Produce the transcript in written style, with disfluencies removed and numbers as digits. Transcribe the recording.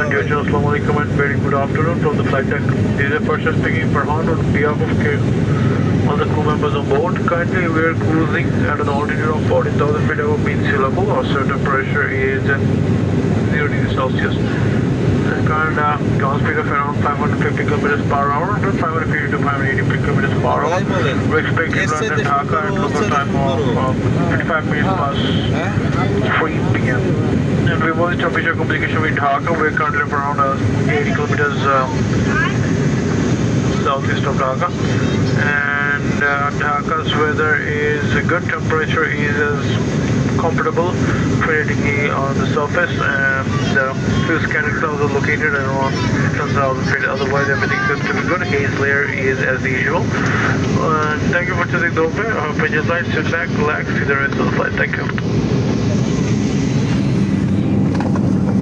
dear John, Assalamu alaikum and very good afternoon from the flight deck. This is a person speaking Farhan on behalf of all the crew members on board. Currently we are cruising at an altitude of 14,000 feet above mean sea level. Our certain pressure is at 0 degrees Celsius. The current ground speed of around 550 kilometers per hour, 550 to 580 kilometers per hour. We're expecting to land at Dhaka at local time of 55 minutes past 3 p.m. And we will establish a communication with Dhaka. We're currently around 80 kilometers southeast of Dhaka. And Dhaka's weather is a good, temperature is comfortable, 20 degree on the surface, and the few scattered clouds are located around 10,000 feet. Otherwise, everything seems to be good. Haze layer is as usual. Thank you for choosing Dope. I hope you just like, sit back, relax, see the rest of the flight. Thank you.